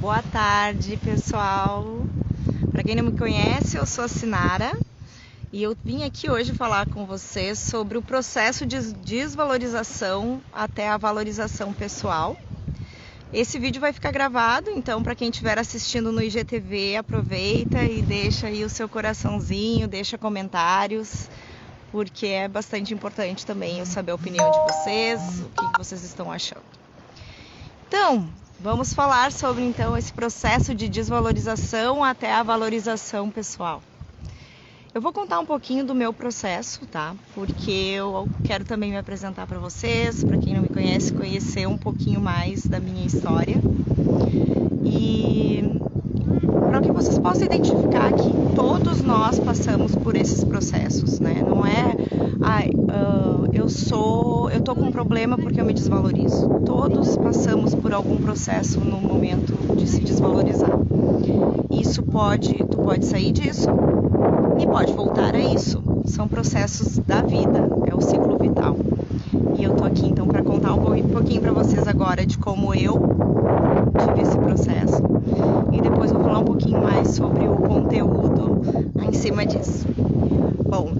Boa tarde, pessoal. Para quem não me conhece, eu sou a Sinara e eu vim aqui hoje falar com vocês sobre o processo de desvalorização até a valorização pessoal. Esse vídeo vai ficar gravado, então para quem estiver assistindo no IGTV, aproveita e deixa aí o seu coraçãozinho, deixa comentários, porque é bastante importante também eu saber a opinião de vocês, o que vocês estão achando. Então, vamos falar sobre então esse processo de desvalorização até a valorização pessoal. Eu vou contar um pouquinho do meu processo, tá? Porque eu quero também me apresentar para vocês, para quem não me conhece, conhecer um pouquinho mais da minha história. E para que vocês possam identificar que todos nós passamos por esses processos, né? Não é, eu tô com um problema porque eu me desvalorizo. Todos passamos por algum processo no momento de se desvalorizar. Tu pode sair disso e pode voltar a isso. São processos da vida, é o ciclo vital. E eu tô aqui então para contar um pouquinho para vocês agora de como eu tive esse processo. E depois vou falar um pouquinho mais sobre o conteúdo em cima disso. Bom,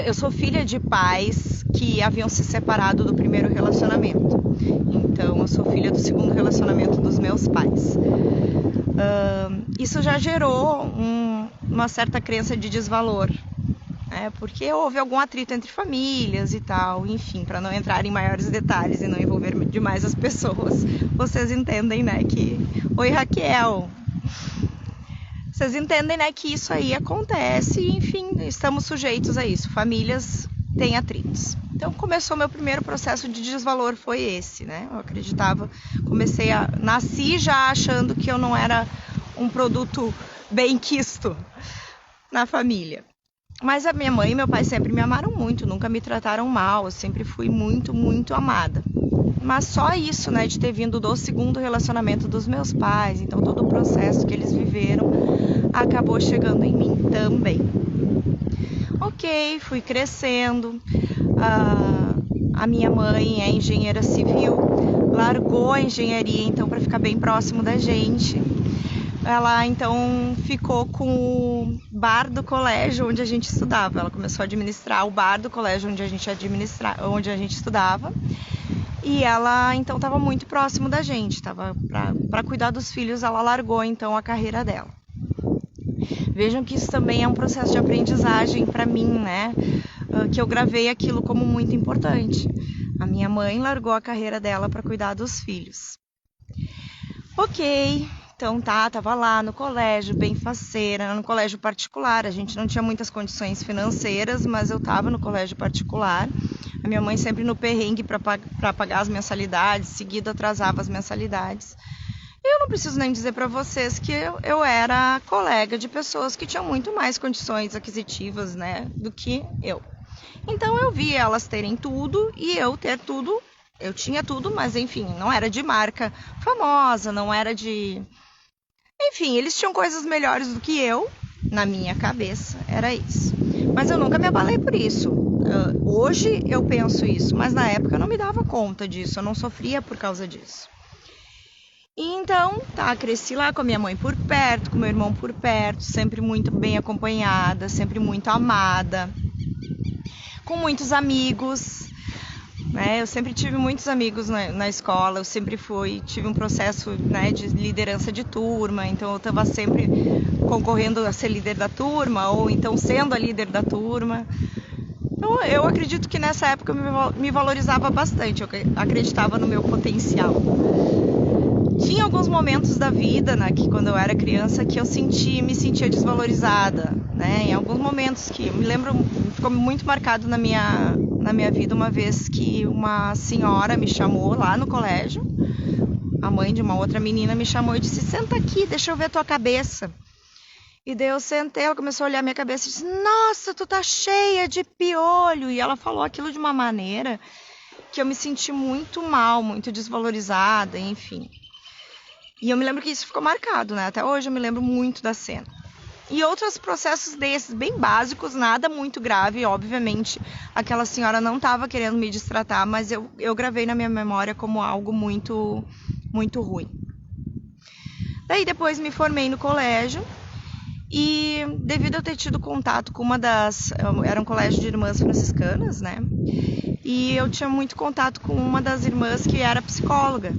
eu sou filha de pais que haviam se separado do primeiro relacionamento. Então, eu sou filha do segundo relacionamento dos meus pais. Isso já gerou uma certa crença de desvalor, né? Porque houve algum atrito entre famílias e tal, enfim, para não entrar em maiores detalhes e não envolver demais as pessoas. Vocês entendem, né, que... Oi, Raquel! Vocês entendem, né, que isso aí acontece e, enfim, estamos sujeitos a isso. Famílias têm atritos. Então, começou meu primeiro processo de desvalor, foi esse, né? Eu acreditava, nasci já achando que eu não era um produto bem-quisto na família. Mas a minha mãe e meu pai sempre me amaram muito, nunca me trataram mal, eu sempre fui muito, muito amada. Mas só isso, né, de ter vindo do segundo relacionamento dos meus pais, então todo o processo que eles viveram acabou chegando em mim também. Ok, fui crescendo, a minha mãe é engenheira civil, largou a engenharia então para ficar bem próximo da gente. Ela então ficou com o bar do colégio onde a gente estudava. Ela começou a administrar o bar do colégio onde a gente estudava. E ela então estava muito próximo da gente, para cuidar dos filhos, ela largou então a carreira dela. Vejam que isso também é um processo de aprendizagem para mim, né? Que eu gravei aquilo como muito importante. A minha mãe largou a carreira dela para cuidar dos filhos. Ok. Então tava lá no colégio, bem faceira, no colégio particular. A gente não tinha muitas condições financeiras, mas eu tava no colégio particular. A minha mãe sempre no perrengue para pagar as mensalidades, seguido atrasava as mensalidades. E eu não preciso nem dizer para vocês que eu era colega de pessoas que tinham muito mais condições aquisitivas, né, do que eu. Então eu via elas terem tudo e eu ter tudo. Eu tinha tudo, mas enfim, não era de marca famosa, não era de... Enfim, eles tinham coisas melhores do que eu, na minha cabeça, era isso. Mas eu nunca me abalei por isso. Hoje eu penso isso, mas na época eu não me dava conta disso, eu não sofria por causa disso. E então, cresci lá com a minha mãe por perto, com meu irmão por perto, sempre muito bem acompanhada, sempre muito amada, com muitos amigos. Eu sempre tive muitos amigos na escola, eu sempre tive um processo, né, de liderança de turma, então eu estava sempre concorrendo a ser líder da turma, ou então sendo a líder da turma. Então, eu acredito que nessa época eu me valorizava bastante, eu acreditava no meu potencial. Tinha alguns momentos da vida, né, que quando eu era criança, que eu me sentia desvalorizada, né? Em alguns momentos que eu me lembro, ficou muito marcado na minha vida uma vez que uma senhora me chamou lá no colégio, a mãe de uma outra menina me chamou e disse: "Senta aqui, deixa eu ver tua cabeça". E daí eu sentei, ela começou a olhar minha cabeça e disse: "Nossa, tu tá cheia de piolho". E ela falou aquilo de uma maneira que eu me senti muito mal, muito desvalorizada, enfim. E eu me lembro que isso ficou marcado, né? Até hoje eu me lembro muito da cena. E outros processos desses, bem básicos, nada muito grave, obviamente. Aquela senhora não estava querendo me destratar, mas eu gravei na minha memória como algo muito muito ruim. Daí depois me formei no colégio e devido a eu ter tido contato com era um colégio de irmãs franciscanas, né? E eu tinha muito contato com uma das irmãs que era psicóloga.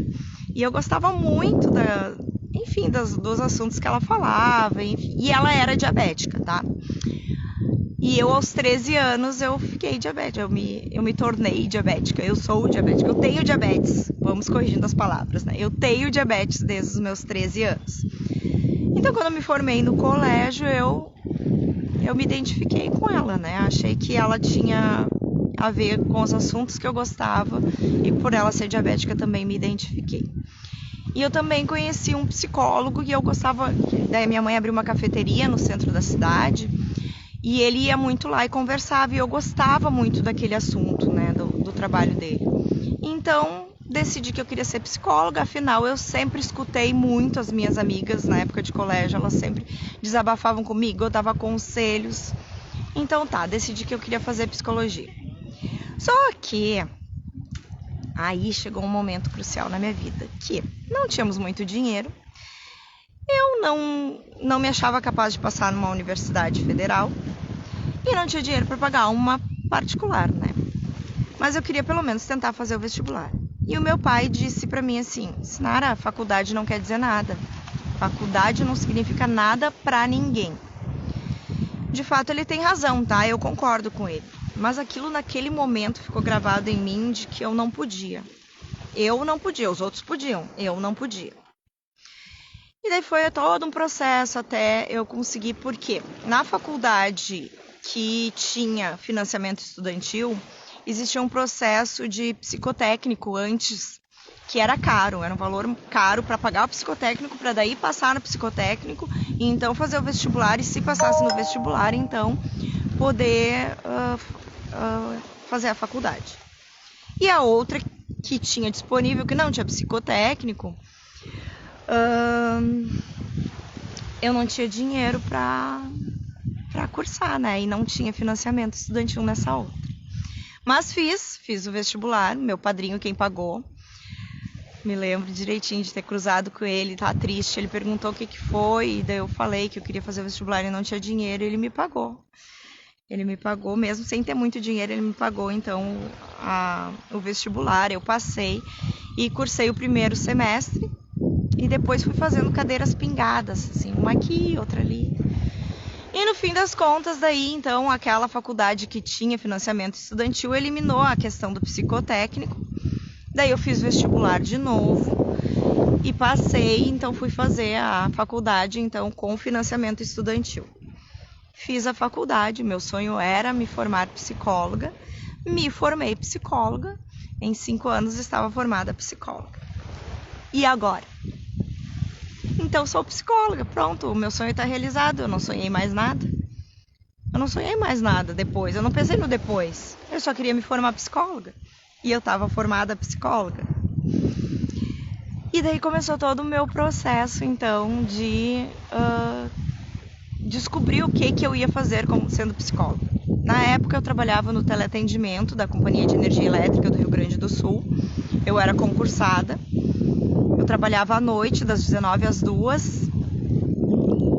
E eu gostava muito dos assuntos que ela falava, enfim. E ela era diabética, tá? E eu, aos 13 anos, eu fiquei diabética, eu me tornei diabética, eu sou diabética, eu tenho diabetes, vamos corrigindo as palavras, né? Eu tenho diabetes desde os meus 13 anos. Então, quando eu me formei no colégio, eu me identifiquei com ela, né? Achei que ela tinha a ver com os assuntos que eu gostava e por ela ser diabética também me identifiquei. E eu também conheci um psicólogo e eu gostava, daí minha mãe abriu uma cafeteria no centro da cidade e ele ia muito lá e conversava e eu gostava muito daquele assunto, né, do trabalho dele. Então, decidi que eu queria ser psicóloga, afinal eu sempre escutei muito as minhas amigas na época de colégio, elas sempre desabafavam comigo, eu dava conselhos. Então decidi que eu queria fazer psicologia. Só que aí chegou um momento crucial na minha vida, que não tínhamos muito dinheiro, eu não me achava capaz de passar numa universidade federal e não tinha dinheiro para pagar uma particular, né? Mas eu queria pelo menos tentar fazer o vestibular. E o meu pai disse para mim assim: Sinara, faculdade não quer dizer nada. Faculdade não significa nada para ninguém. De fato, ele tem razão, tá? Eu concordo com ele. Mas aquilo naquele momento ficou gravado em mim de que eu não podia. Eu não podia, os outros podiam, eu não podia. E daí foi todo um processo até eu conseguir, porque na faculdade que tinha financiamento estudantil, existia um processo de psicotécnico antes, que era caro, era um valor caro para pagar o psicotécnico, para daí passar no psicotécnico e então fazer o vestibular, e se passasse no vestibular, então poder fazer a faculdade. E a outra que tinha disponível, que não tinha psicotécnico, eu não tinha dinheiro para cursar, né? E não tinha financiamento estudantil nessa outra. Mas fiz o vestibular, meu padrinho quem pagou. Me lembro direitinho de ter cruzado com ele, tá triste. Ele perguntou o que foi, e daí eu falei que eu queria fazer o vestibular e não tinha dinheiro, e ele me pagou. Ele me pagou, mesmo sem ter muito dinheiro, ele me pagou, então, o vestibular. Eu passei e cursei o primeiro semestre, e depois fui fazendo cadeiras pingadas, assim, uma aqui, outra ali. E no fim das contas, daí, então, aquela faculdade que tinha financiamento estudantil eliminou a questão do psicotécnico. Daí eu fiz vestibular de novo e passei, então fui fazer a faculdade, então, com financiamento estudantil. Fiz a faculdade, meu sonho era me formar psicóloga, me formei psicóloga, em 5 anos estava formada psicóloga. E agora? Então sou psicóloga, pronto, o meu sonho está realizado, eu não sonhei mais nada. Eu não sonhei mais nada depois, eu não pensei no depois, eu só queria me formar psicóloga. E eu estava formada psicóloga. E daí começou todo o meu processo, então, de descobrir o que eu ia fazer como sendo psicóloga. Na época eu trabalhava no teleatendimento da Companhia de Energia Elétrica do Rio Grande do Sul. Eu era concursada. Eu trabalhava à noite, das 19 às 2.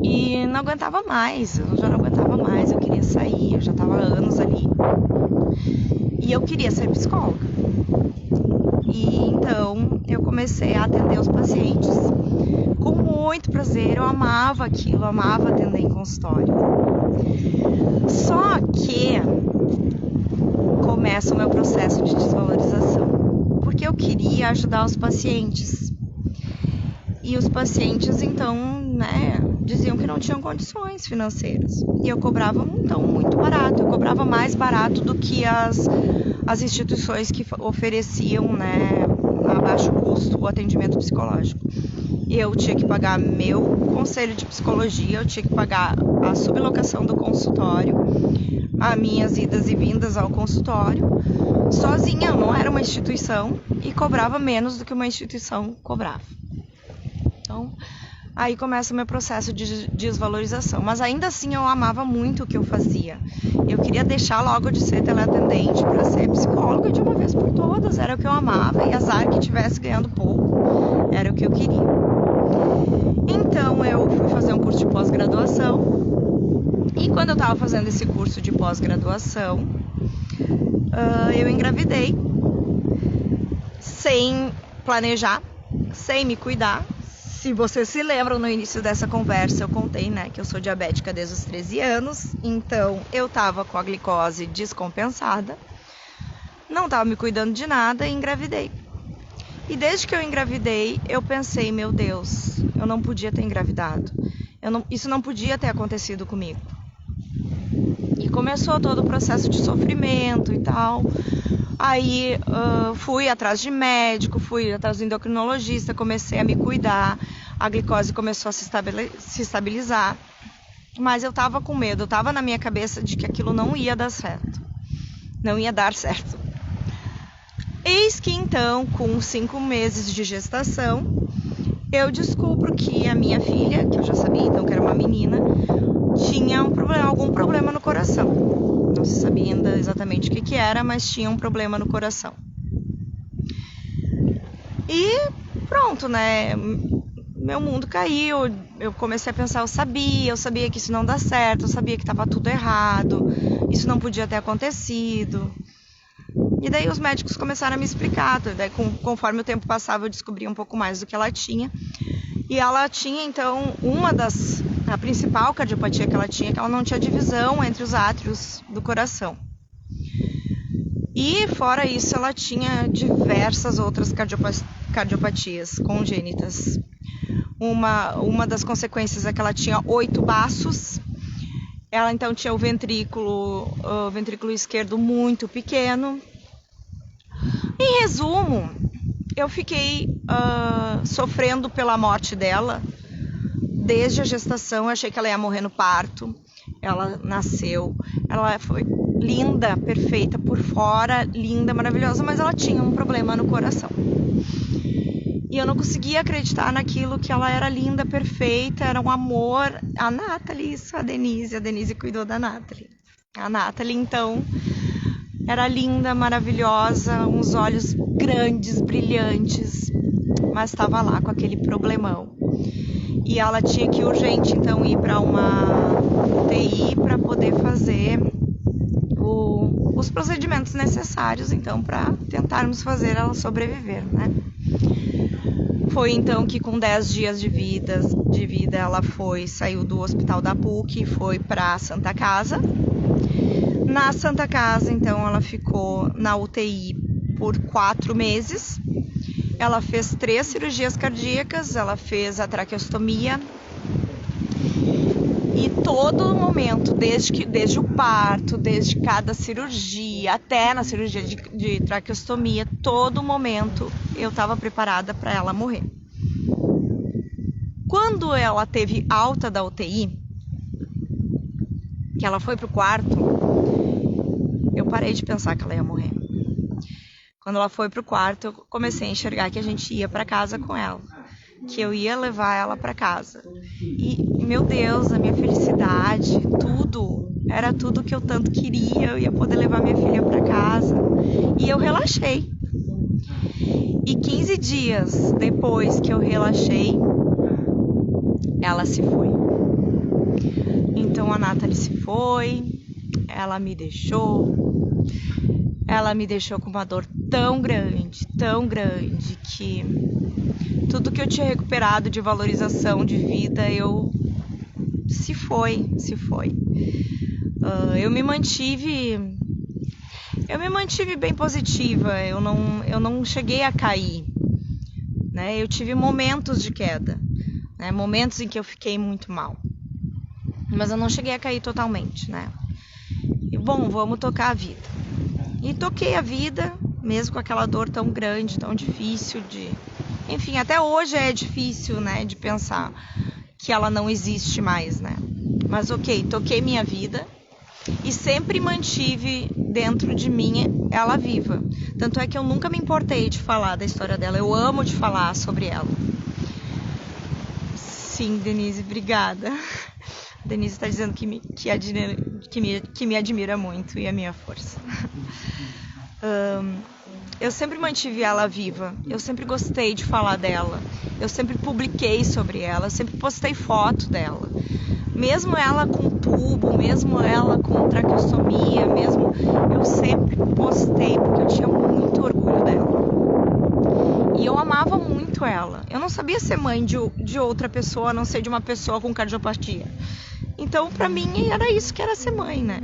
E não aguentava mais, eu já não aguentava mais, eu queria sair, eu já estava há anos ali. E eu queria ser psicóloga. E então eu comecei a atender os pacientes com muito prazer, eu amava aquilo, eu amava atender em consultório. Só que começa o meu processo de desvalorização, porque eu queria ajudar os pacientes. E os pacientes então, né, diziam que não tinham condições financeiras. E eu cobrava então muito barato, eu cobrava mais barato do que as instituições que ofereciam, né, a baixo custo o atendimento psicológico. Eu tinha que pagar meu conselho de psicologia, eu tinha que pagar a sublocação do consultório, as minhas idas e vindas ao consultório, sozinha, eu não era uma instituição e cobrava menos do que uma instituição cobrava. Então, Aí começa o meu processo de desvalorização. Mas ainda assim eu amava muito o que eu fazia. Eu queria deixar logo de ser teleatendente para ser psicóloga de uma vez por todas. Era o que eu amava, e azar que estivesse ganhando pouco. Era o que eu queria. Então eu fui fazer um curso de pós-graduação. E quando eu estava fazendo esse curso de pós-graduação, eu engravidei. Sem planejar, sem me cuidar. Se vocês se lembram, no início dessa conversa eu contei, né, que eu sou diabética desde os 13 anos, então eu tava com a glicose descompensada, não tava me cuidando de nada e engravidei. E desde que eu engravidei, eu pensei, meu Deus, eu não podia ter engravidado. Isso não podia ter acontecido comigo. E começou todo o processo de sofrimento e tal. Aí fui atrás de médico, fui atrás do endocrinologista, comecei a me cuidar, a glicose começou a se estabilizar, mas eu tava com medo, eu tava na minha cabeça de que aquilo não ia dar certo, não ia dar certo. Eis que então, com 5 meses de gestação, eu descubro que a minha filha, que eu já sabia então que era uma menina, tinha algum problema no coração. Não se sabia ainda exatamente o que era, mas tinha um problema no coração. E pronto, né? Meu mundo caiu. Eu comecei a pensar, eu sabia que isso não dá certo, eu sabia que estava tudo errado, isso não podia ter acontecido. E daí os médicos começaram a me explicar. Daí, conforme o tempo passava, eu descobri um pouco mais do que ela tinha. E ela tinha, então, a principal cardiopatia que ela tinha, que ela não tinha divisão entre os átrios do coração. E, fora isso, ela tinha diversas outras cardiopatias congênitas. Uma das consequências é que ela tinha 8 baços. Ela, então, tinha o ventrículo esquerdo muito pequeno. Em resumo, eu fiquei sofrendo pela morte dela desde a gestação. Eu achei que ela ia morrer no parto. Ela nasceu, ela foi linda, perfeita por fora, linda, maravilhosa, mas ela tinha um problema no coração. E eu não conseguia acreditar naquilo, que ela era linda, perfeita, era um amor. A Nathalie, isso, a Denise cuidou da Nathalie. A Nathalie, então, era linda, maravilhosa, uns olhos grandes, brilhantes, mas estava lá com aquele problemão. E ela tinha que urgente, então, ir para uma UTI para poder fazer os procedimentos necessários, então, para tentarmos fazer ela sobreviver, né? Foi então que com 10 dias de vida ela saiu do hospital da PUC e foi para a Santa Casa. Na Santa Casa, então, ela ficou na UTI por 4 meses. Ela fez 3 cirurgias cardíacas, ela fez a traqueostomia. E todo momento, desde o parto, desde cada cirurgia, até na cirurgia de traqueostomia, todo momento eu estava preparada para ela morrer. Quando ela teve alta da UTI, que ela foi pro quarto, eu parei de pensar que ela ia morrer. Quando ela foi pro quarto, eu comecei a enxergar que a gente ia para casa com ela, que eu ia levar ela para casa. E, meu Deus, a minha felicidade, era tudo que eu tanto queria. Eu ia poder levar minha filha para casa. E eu relaxei. E 15 dias depois que eu relaxei, ela se foi. Então a Nathalie se foi, ela me deixou com uma dor tão grande, que tudo que eu tinha recuperado de valorização de vida, se foi. Eu me mantive bem positiva, eu não cheguei a cair, né? Eu tive momentos de queda, né? Momentos em que eu fiquei muito mal, mas eu não cheguei a cair totalmente, né? E bom, vamos tocar a vida. E toquei a vida, mesmo com aquela dor tão grande, tão difícil Enfim, até hoje é difícil, né, de pensar que ela não existe mais, né? Mas ok, toquei minha vida e sempre mantive dentro de mim ela viva. Tanto é que eu nunca me importei de falar da história dela, eu amo de falar sobre ela. Sim, Denise, obrigada. A Denise está dizendo que me admira muito e é minha força. Eu sempre mantive ela viva, eu sempre gostei de falar dela, eu sempre publiquei sobre ela, eu sempre postei foto dela. Mesmo ela com tubo, mesmo ela com traqueostomia, eu sempre postei porque eu tinha muito orgulho dela. E eu amava muito ela. Eu não sabia ser mãe de outra pessoa, a não ser de uma pessoa com cardiopatia. Então, pra mim, era isso que era ser mãe, né?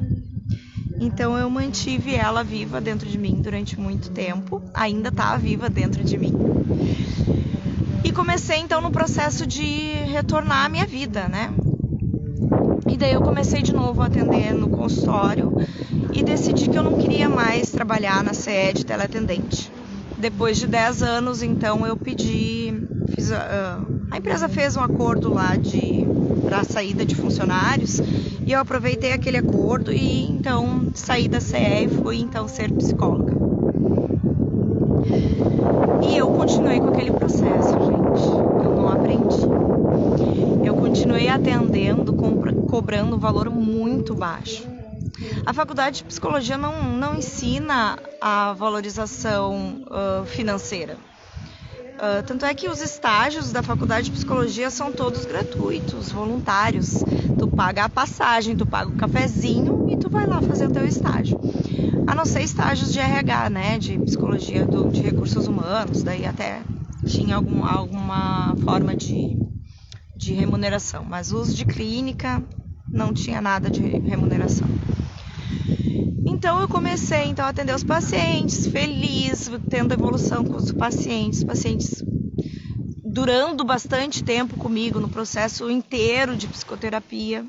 Então, eu mantive ela viva dentro de mim durante muito tempo. Ainda tá viva dentro de mim. E comecei, então, no processo de retornar à minha vida, né? E daí eu comecei de novo a atender no consultório e decidi que eu não queria mais trabalhar na CE de teleatendente. Depois de 10 anos, então, eu a empresa fez um acordo lá para a saída de funcionários e eu aproveitei aquele acordo e então saí da CE e fui então ser psicóloga. E eu continuei com aquele processo, gente. Eu não aprendi. Eu continuei atendendo, cobrando um valor muito baixo. A faculdade de psicologia não ensina a valorização financeira. Tanto é que os estágios da faculdade de psicologia são todos gratuitos, voluntários. Tu paga a passagem, tu paga o cafezinho e tu vai lá fazer o teu estágio. A não ser estágios de RH, né, de psicologia de recursos humanos, daí até tinha alguma forma de remuneração. Mas os de clínica não tinha nada de remuneração. Então eu comecei a atender os pacientes, feliz, tendo evolução com os pacientes durando bastante tempo comigo no processo inteiro de psicoterapia.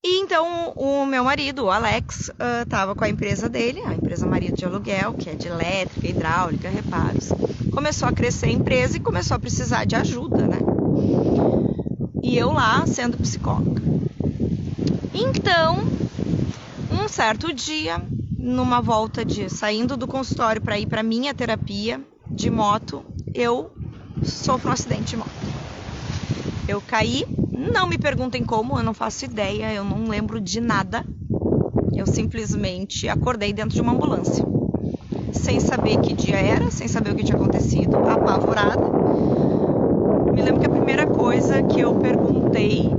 E então o meu marido, o Alex, estava com a empresa dele, a empresa marido de aluguel, que é de elétrica, hidráulica, reparos. Começou a crescer a empresa e começou a precisar de ajuda, né? E eu lá sendo psicóloga. Então, um certo dia, numa volta saindo do consultório para ir para minha terapia de moto, eu sofro um acidente de moto. Eu caí, não me perguntem como, eu não faço ideia, eu não lembro de nada. Eu simplesmente acordei dentro de uma ambulância, sem saber que dia era, sem saber o que tinha acontecido, apavorada. Me lembro que a primeira coisa que eu perguntei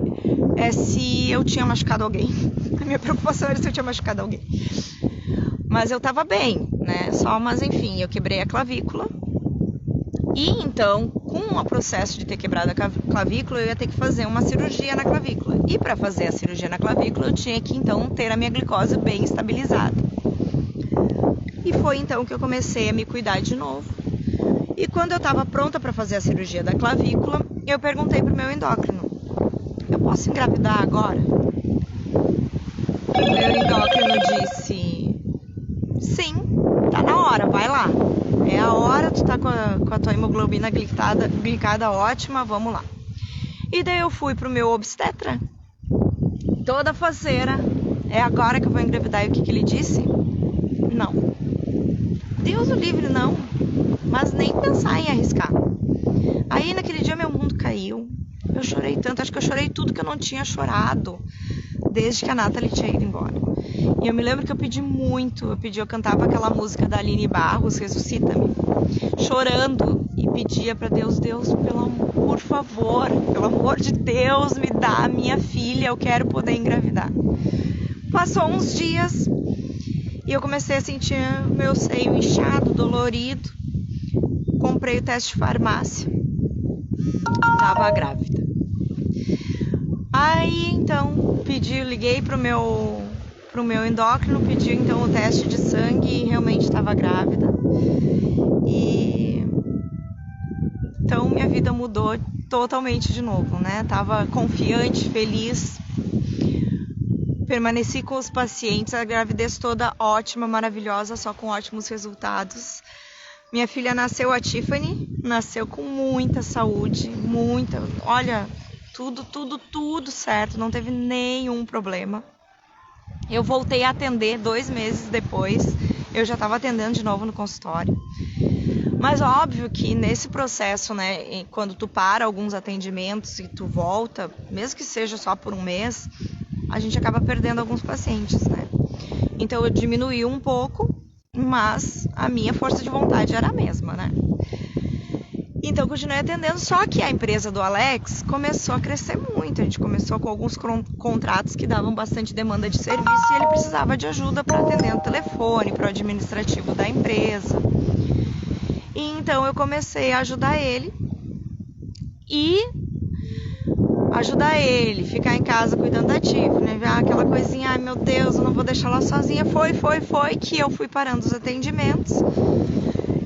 é se eu tinha machucado alguém. A minha preocupação era se eu tinha machucado alguém. Mas eu tava bem, né? Mas enfim, eu quebrei a clavícula. E então, com o processo de ter quebrado a clavícula, eu ia ter que fazer uma cirurgia na clavícula. E para fazer a cirurgia na clavícula, eu tinha que então ter a minha glicose bem estabilizada. E foi então que eu comecei a me cuidar de novo. E quando eu estava pronta para fazer a cirurgia da clavícula, eu perguntei pro meu endócrino: eu posso engravidar agora? O meu endócrino disse: sim, tá na hora, vai lá. É a hora, tu tá com a tua hemoglobina glicada ótima, vamos lá. E daí eu fui pro meu obstetra, toda faceira: é agora que eu vou engravidar. E o que ele disse? Não. Deus o livre, não. Mas nem pensar em arriscar. Aí naquele dia meu mundo caiu. Eu chorei tanto, acho que eu chorei tudo que eu não tinha chorado desde que a Nathalie tinha ido embora. E eu me lembro que eu pedi muito, eu cantava aquela música da Aline Barros, Ressuscita-me, chorando, e pedia para Deus, por favor, pelo amor de Deus, me dá a minha filha, eu quero poder engravidar. Passou uns dias e eu comecei a sentir meu seio inchado, dolorido. Comprei o teste de farmácia, estava grávida. Aí então liguei pro meu endócrino, pedi então o teste de sangue e realmente estava grávida. E então minha vida mudou totalmente de novo, né? Tava confiante, feliz. Permaneci com os pacientes, a gravidez toda ótima, maravilhosa, só com ótimos resultados. Minha filha nasceu, a Tiffany, nasceu com muita saúde, olha, tudo certo, não teve nenhum problema. Eu voltei a atender 2 meses depois, eu já estava atendendo de novo no consultório. Mas óbvio que nesse processo, né, quando tu para alguns atendimentos e tu volta, mesmo que seja só por um mês, a gente acaba perdendo alguns pacientes, né? Então eu diminui um pouco, mas a minha força de vontade era a mesma, né? Então eu continuei atendendo, só que a empresa do Alex começou a crescer muito. A gente começou com alguns contratos que davam bastante demanda de serviço e ele precisava de ajuda para atender no telefone, para o administrativo da empresa. E então eu comecei a ajudar ele, ficar em casa cuidando da Tiffany, né? Aquela coisinha, ai meu Deus, eu não vou deixar ela sozinha. Foi que eu fui parando os atendimentos.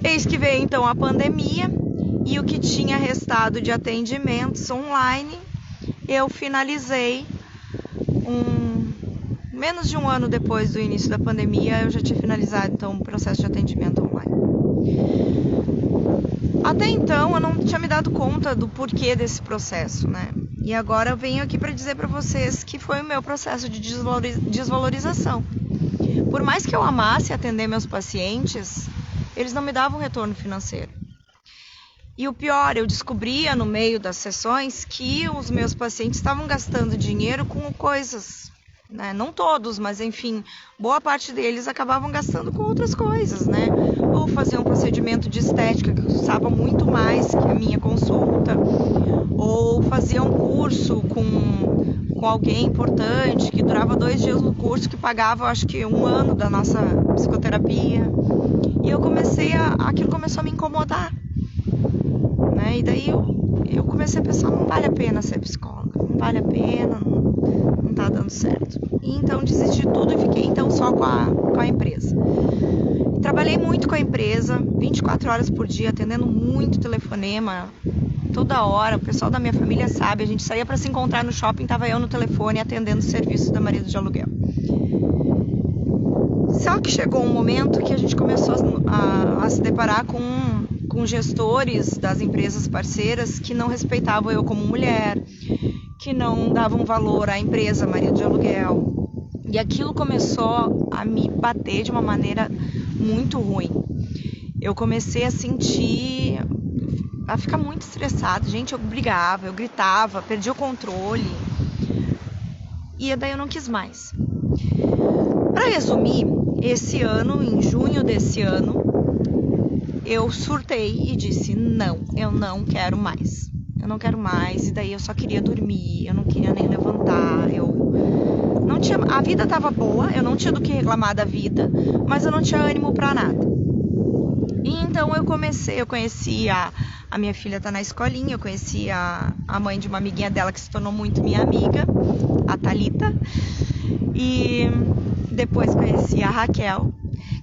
Eis que veio então a pandemia e o que tinha restado de atendimentos online, eu finalizei menos de um ano depois do início da pandemia, eu já tinha finalizado então o processo de atendimento online. Até então eu não tinha me dado conta do porquê desse processo, né? E agora eu venho aqui para dizer para vocês que foi o meu processo de desvalorização. Por mais que eu amasse atender meus pacientes, eles não me davam retorno financeiro. E o pior, eu descobria no meio das sessões que os meus pacientes estavam gastando dinheiro com coisas, né? Não todos, mas enfim, boa parte deles acabavam gastando com outras coisas, né? Ou faziam um procedimento de estética que custava muito mais que a minha consulta, ou faziam um curso com alguém importante que durava 2 dias no curso, que pagava, acho que 1 ano da nossa psicoterapia. E eu aquilo começou a me incomodar, né? E daí eu comecei a pensar, não vale a pena ser psicóloga, não vale a pena, não tá dando certo. E então desisti de tudo e fiquei então só com a empresa. Trabalhei muito com a empresa, 24 horas por dia, atendendo muito telefonema, toda hora. O pessoal da minha família sabe, a gente saía para se encontrar no shopping, tava eu no telefone atendendo o serviço da marido de aluguel. Só que chegou um momento que a gente começou a se deparar com gestores das empresas parceiras que não respeitavam eu como mulher, que não davam valor à empresa marido de aluguel. E aquilo começou a me bater de uma maneira muito ruim. Eu comecei a ficar muito estressada. Gente, eu brigava, eu gritava, perdi o controle. E daí eu não quis mais. Para resumir, esse ano, em junho desse ano, eu surtei e disse, não, eu não quero mais. Eu não quero mais, e daí eu só queria dormir, eu não queria nem levantar, a vida estava boa, eu não tinha do que reclamar da vida, mas eu não tinha ânimo para nada. E então eu conheci a minha filha tá na escolinha, eu conheci a mãe de uma amiguinha dela que se tornou muito minha amiga, a Thalita, e depois conheci a Raquel,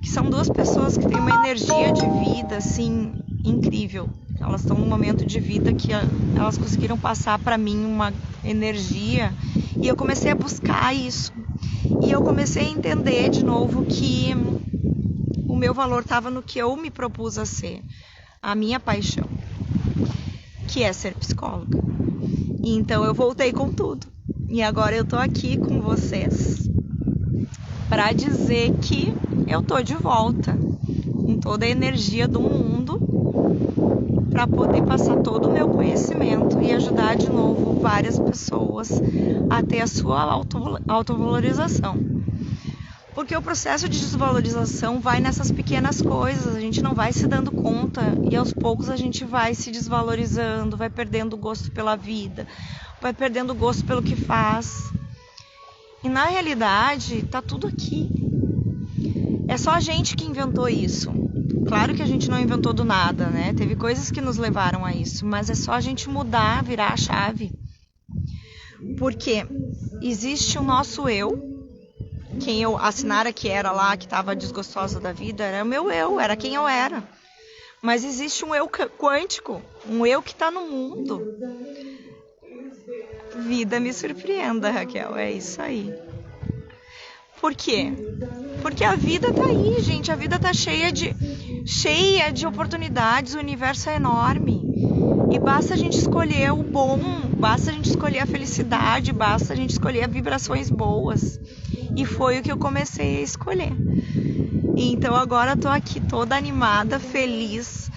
que são 2 pessoas que têm uma energia de vida, assim, incrível. Elas estão num momento de vida que elas conseguiram passar para mim uma energia, e eu comecei a buscar isso. E eu comecei a entender de novo que o meu valor estava no que eu me propus a ser, a minha paixão, que é ser psicóloga. E então eu voltei com tudo. E agora eu tô aqui com vocês para dizer que eu tô de volta com toda a energia do mundo para poder passar todo o meu conhecimento e ajudar de novo várias pessoas a ter a sua autovalorização. Porque o processo de desvalorização vai nessas pequenas coisas, a gente não vai se dando conta e aos poucos a gente vai se desvalorizando, vai perdendo o gosto pela vida, vai perdendo o gosto pelo que faz. E na realidade tá tudo aqui. É só a gente que inventou isso. Claro que a gente não inventou do nada, né? Teve coisas que nos levaram a isso, mas é só a gente mudar, virar a chave. Porque existe o nosso eu, quem eu assinara que era lá, que estava desgostosa da vida, era o meu eu, era quem eu era. Mas existe um eu quântico, um eu que está no mundo. Vida me surpreenda, Raquel, é isso aí. Por quê? Porque a vida tá aí, gente, a vida tá cheia de oportunidades, o universo é enorme. E basta a gente escolher o bom, basta a gente escolher a felicidade, basta a gente escolher vibrações boas. E foi o que eu comecei a escolher. E então agora eu tô aqui toda animada, feliz,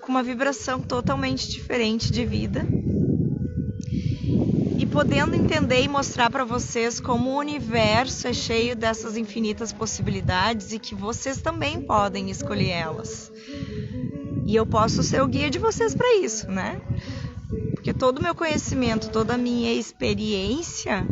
com uma vibração totalmente diferente de vida. E podendo entender e mostrar para vocês como o universo é cheio dessas infinitas possibilidades e que vocês também podem escolher elas. E eu posso ser o guia de vocês para isso, né? Porque todo o meu conhecimento, toda a minha experiência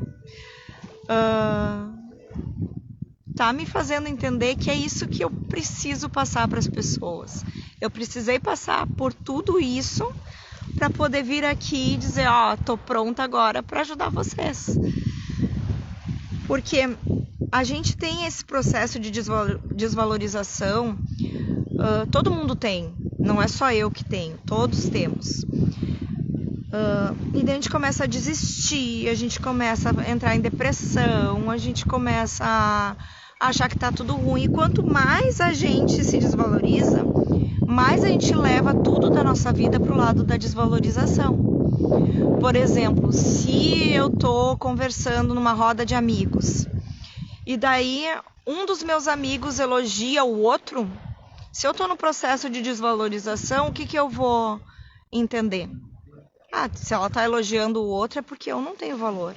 tá me fazendo entender que é isso que eu preciso passar para as pessoas. Eu precisei passar por tudo isso para poder vir aqui e dizer, tô pronta agora para ajudar vocês. Porque a gente tem esse processo de desvalorização, todo mundo tem, não é só eu que tenho, todos temos. E daí a gente começa a desistir, a gente começa a entrar em depressão, a gente começa a achar que tá tudo ruim. E quanto mais a gente se desvaloriza, mais a gente leva tudo da nossa vida pro lado da desvalorização. Por exemplo, se eu tô conversando numa roda de amigos, e daí um dos meus amigos elogia o outro, se eu tô no processo de desvalorização, o que eu vou entender? Se ela tá elogiando o outro é porque eu não tenho valor.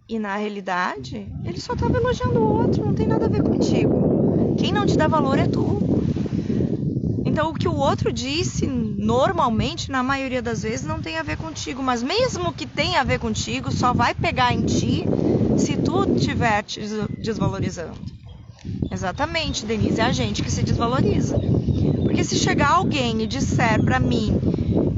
E na realidade, ele só tava elogiando o outro, não tem nada a ver contigo. Quem não te dá valor é tu. Então o que o outro disse, normalmente, na maioria das vezes, não tem a ver contigo. Mas mesmo que tenha a ver contigo, só vai pegar em ti se tu estiver te desvalorizando. Exatamente, Denise, é a gente que se desvaloriza. Porque se chegar alguém e disser pra mim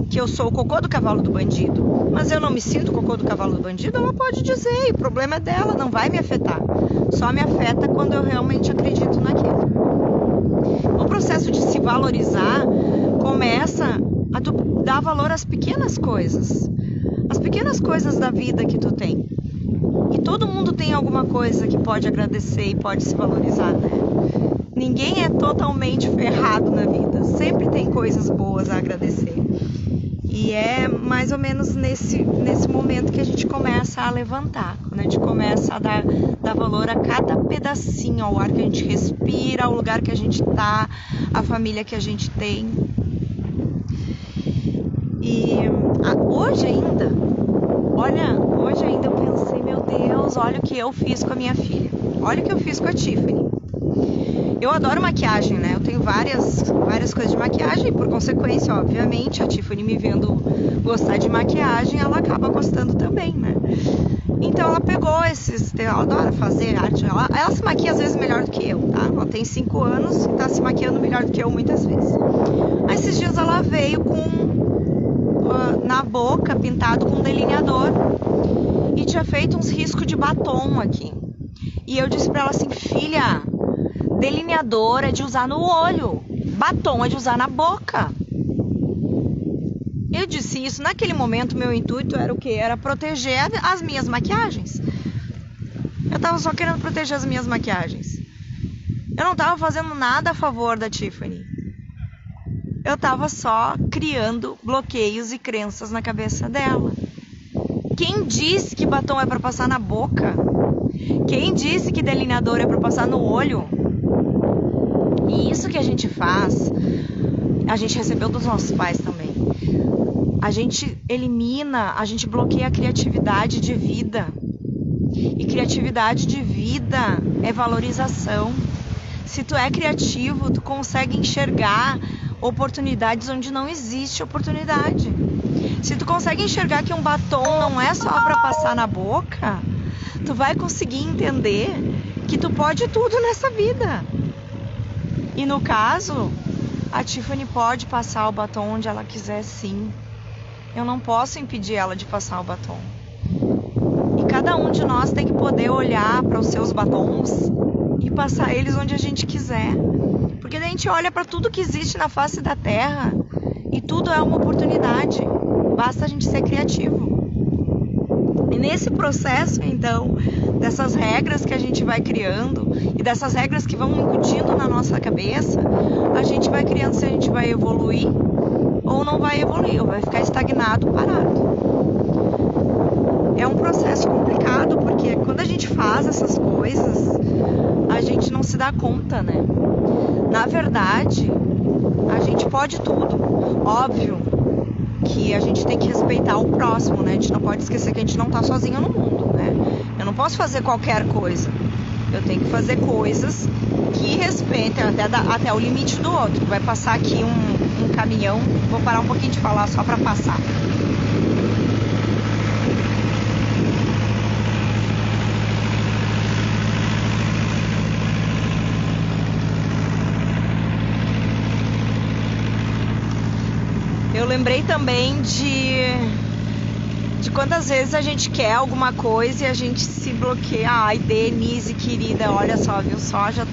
que eu sou o cocô do cavalo do bandido, mas eu não me sinto cocô do cavalo do bandido, ela pode dizer, e o problema é dela, não vai me afetar. Só me afeta quando eu realmente acredito naquilo. O processo de se valorizar começa a tu dar valor às pequenas coisas. As pequenas coisas da vida que tu tem. E todo mundo tem alguma coisa que pode agradecer e pode se valorizar, né? Ninguém é totalmente ferrado na vida. Sempre tem coisas boas a agradecer. E é mais ou menos nesse momento que a gente começa a levantar. Quando a gente começa a dar valor a cada pedacinho, ao ar que a gente respira, ao lugar que a gente tá, à família que a gente tem. E hoje ainda eu pensei, meu Deus, olha o que eu fiz com a minha filha. Olha o que eu fiz com a Tiffany. Eu adoro maquiagem, né? Eu tenho várias coisas de maquiagem e, por consequência, obviamente, a Tiffany me vendo gostar de maquiagem, ela acaba gostando também, né? Então ela pegou ela adora fazer arte, ela se maquia às vezes melhor do que eu, tá? Ela tem 5 anos e tá se maquiando melhor do que eu muitas vezes. Aí esses dias ela veio na boca, pintado com um delineador e tinha feito uns riscos de batom aqui. E eu disse pra ela assim, filha, delineador é de usar no olho, batom é de usar na boca. Eu disse isso, naquele momento meu intuito era o quê? Era proteger as minhas maquiagens. Eu tava só querendo proteger as minhas maquiagens. Eu não tava fazendo nada a favor da Tiffany. Eu tava só criando bloqueios e crenças na cabeça dela. Quem disse que batom é pra passar na boca? Quem disse que delineador é pra passar no olho? E isso que a gente faz, a gente recebeu dos nossos pais também. A gente elimina, a gente bloqueia a criatividade de vida. E criatividade de vida é valorização. Se tu é criativo, tu consegue enxergar oportunidades onde não existe oportunidade. Se tu consegue enxergar que um batom não é só para passar na boca, tu vai conseguir entender que tu pode tudo nessa vida. E no caso, a Tiffany pode passar o batom onde ela quiser, sim. Eu não posso impedir ela de passar o batom. E cada um de nós tem que poder olhar para os seus batons e passar eles onde a gente quiser. Porque daí a gente olha para tudo que existe na face da Terra e tudo é uma oportunidade. Basta a gente ser criativo. E nesse processo, então, dessas regras que a gente vai criando e dessas regras que vão incutindo na nossa cabeça, a gente vai criando se a gente vai evoluir ou não vai evoluir, ou vai ficar estagnado, parado. é um processo complicado, porque quando a gente faz essas coisas, a gente não se dá conta, né? Na verdade, a gente pode tudo. Óbvio que a gente tem que respeitar o próximo, né? A gente não pode esquecer que a gente não tá sozinho no mundo, né? Eu não posso fazer qualquer coisa. Eu tenho que fazer coisas que respeitem até o limite do outro. Vai passar aqui um caminhão, vou parar um pouquinho de falar só para passar. Eu lembrei também de quantas vezes a gente quer alguma coisa e a gente se bloqueia. Ai, Denise, querida, olha só, viu só? Já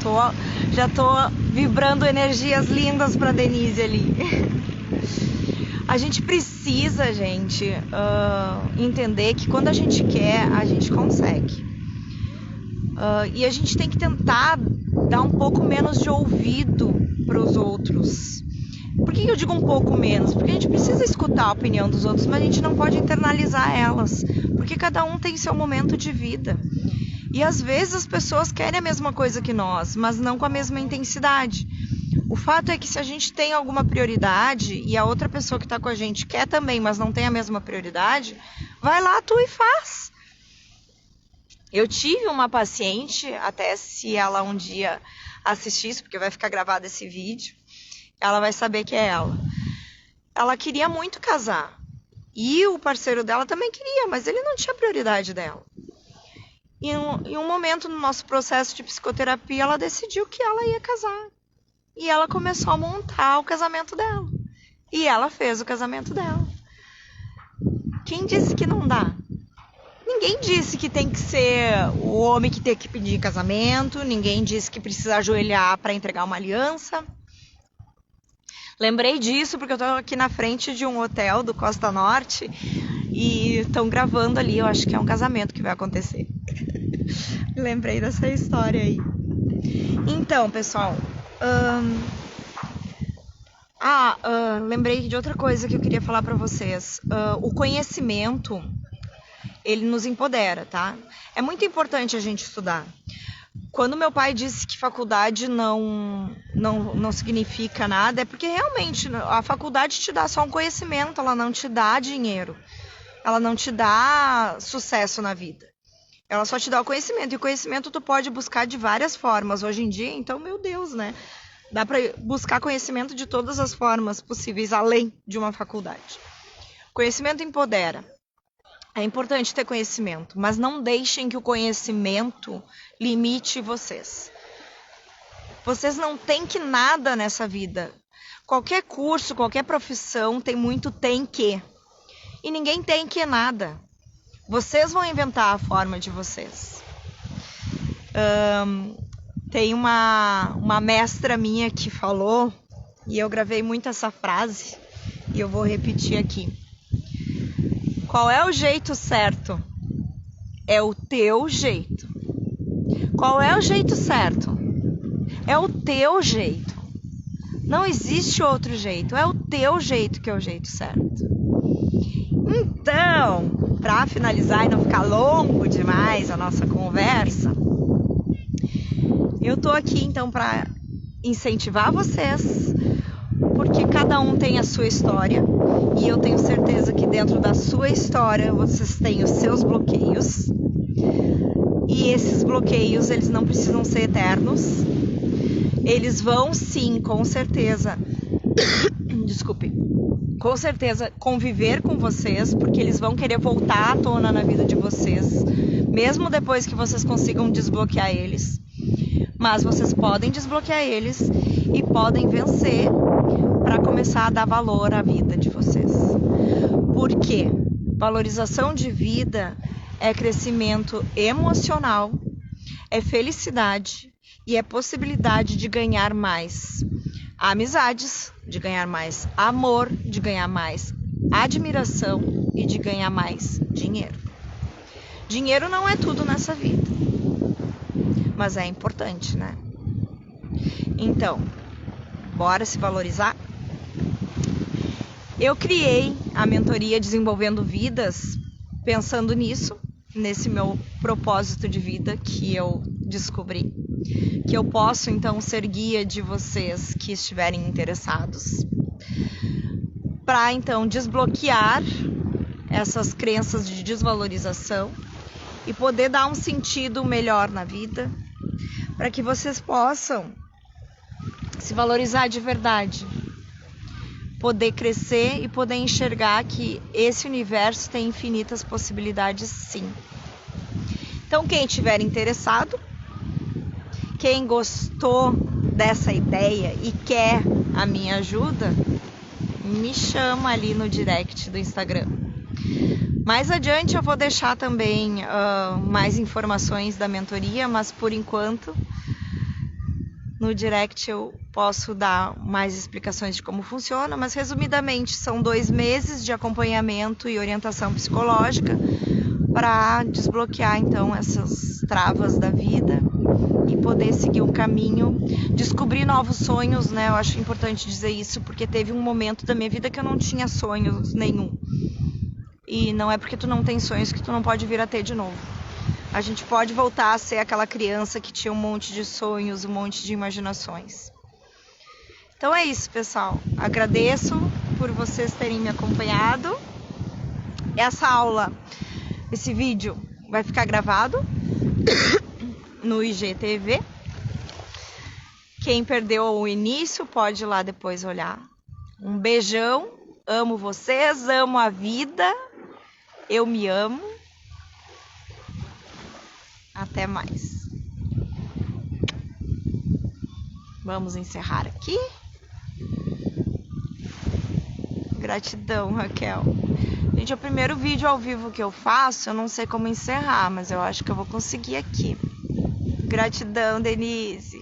tô vibrando energias lindas pra Denise ali. A gente precisa, gente, entender que quando a gente quer, a gente consegue. E a gente tem que tentar dar um pouco menos de ouvido pros outros. Por que eu digo um pouco menos? Porque a gente precisa escutar a opinião dos outros, mas a gente não pode internalizar elas, porque cada um tem seu momento de vida. E às vezes as pessoas querem a mesma coisa que nós, mas não com a mesma intensidade. O fato é que se a gente tem alguma prioridade e a outra pessoa que está com a gente quer também, mas não tem a mesma prioridade, vai lá, tu e faz. Eu tive uma paciente, até se ela um dia assistisse, porque vai ficar gravado esse vídeo, ela vai saber que é ela. Ela queria muito casar. E o parceiro dela também queria, mas ele não tinha prioridade dela. E em um momento no nosso processo de psicoterapia, ela decidiu que ela ia casar. E ela começou a montar o casamento dela. E ela fez o casamento dela. Quem disse que não dá? Ninguém disse que tem que ser o homem que tem que pedir casamento. Ninguém disse que precisa ajoelhar para entregar uma aliança. Lembrei disso porque eu tô aqui na frente de um hotel do Costa Norte e estão gravando ali, eu acho que é um casamento que vai acontecer. Lembrei dessa história aí. Então, pessoal, lembrei de outra coisa que eu queria falar pra vocês. O conhecimento, ele nos empodera, tá? É muito importante a gente estudar. Quando meu pai disse que faculdade não significa nada, é porque realmente a faculdade te dá só um conhecimento, ela não te dá dinheiro, ela não te dá sucesso na vida. Ela só te dá o conhecimento, e o conhecimento tu pode buscar de várias formas. Hoje em dia, então, meu Deus, né? Dá para buscar conhecimento de todas as formas possíveis, além de uma faculdade. Conhecimento empodera. É importante ter conhecimento, mas não deixem que o conhecimento limite vocês. Vocês não têm que nada nessa vida. Qualquer curso, qualquer profissão tem muito tem que. E ninguém tem que nada. Vocês vão inventar a forma de vocês. Tem uma mestra minha que falou, e eu gravei muito essa frase, e eu vou repetir aqui. Qual é o jeito certo? É o teu jeito. Qual é o jeito certo? É o teu jeito. Não existe outro jeito. É o teu jeito que é o jeito certo. Então, para finalizar e não ficar longo demais a nossa conversa, eu tô aqui então para incentivar vocês, porque cada um tem a sua história. E eu tenho certeza que dentro da sua história vocês têm os seus bloqueios. E esses bloqueios, eles não precisam ser eternos. Eles vão sim, com certeza, com certeza conviver com vocês, porque eles vão querer voltar à tona na vida de vocês, mesmo depois que vocês consigam desbloquear eles. Mas vocês podem desbloquear eles e podem vencer para começar a dar valor à vida de vocês. Por quê? Valorização de vida é crescimento emocional, é felicidade e é possibilidade de ganhar mais amizades, de ganhar mais amor, de ganhar mais admiração e de ganhar mais dinheiro. Dinheiro não é tudo nessa vida, mas é importante, né? Então, bora se valorizar? Eu criei a mentoria Desenvolvendo Vidas pensando nisso, nesse meu propósito de vida que eu descobri, que eu posso então ser guia de vocês que estiverem interessados, para então desbloquear essas crenças de desvalorização e poder dar um sentido melhor na vida, para que vocês possam se valorizar de verdade, poder crescer e poder enxergar que esse universo tem infinitas possibilidades, sim. Então, quem estiver interessado, quem gostou dessa ideia e quer a minha ajuda, me chama ali no direct do Instagram. Mais adiante eu vou deixar também mais informações da mentoria, mas por enquanto no direct eu posso dar mais explicações de como funciona, mas resumidamente são 2 meses de acompanhamento e orientação psicológica para desbloquear então essas travas da vida e poder seguir um caminho, descobrir novos sonhos, né? Eu acho importante dizer isso, porque teve um momento da minha vida que eu não tinha sonhos nenhum. E não é porque tu não tem sonhos que tu não pode vir a ter de novo. A gente pode voltar a ser aquela criança que tinha um monte de sonhos, um monte de imaginações. Então é isso, pessoal. Agradeço por vocês terem me acompanhado. Essa aula, esse vídeo vai ficar gravado no IGTV. Quem perdeu o início pode ir lá depois olhar. Um beijão. Amo vocês, amo a vida. Eu me amo. Até mais. Vamos encerrar aqui. Gratidão, Raquel. Gente, é o primeiro vídeo ao vivo que eu faço. Eu não sei como encerrar, mas eu acho que eu vou conseguir aqui. Gratidão, Denise.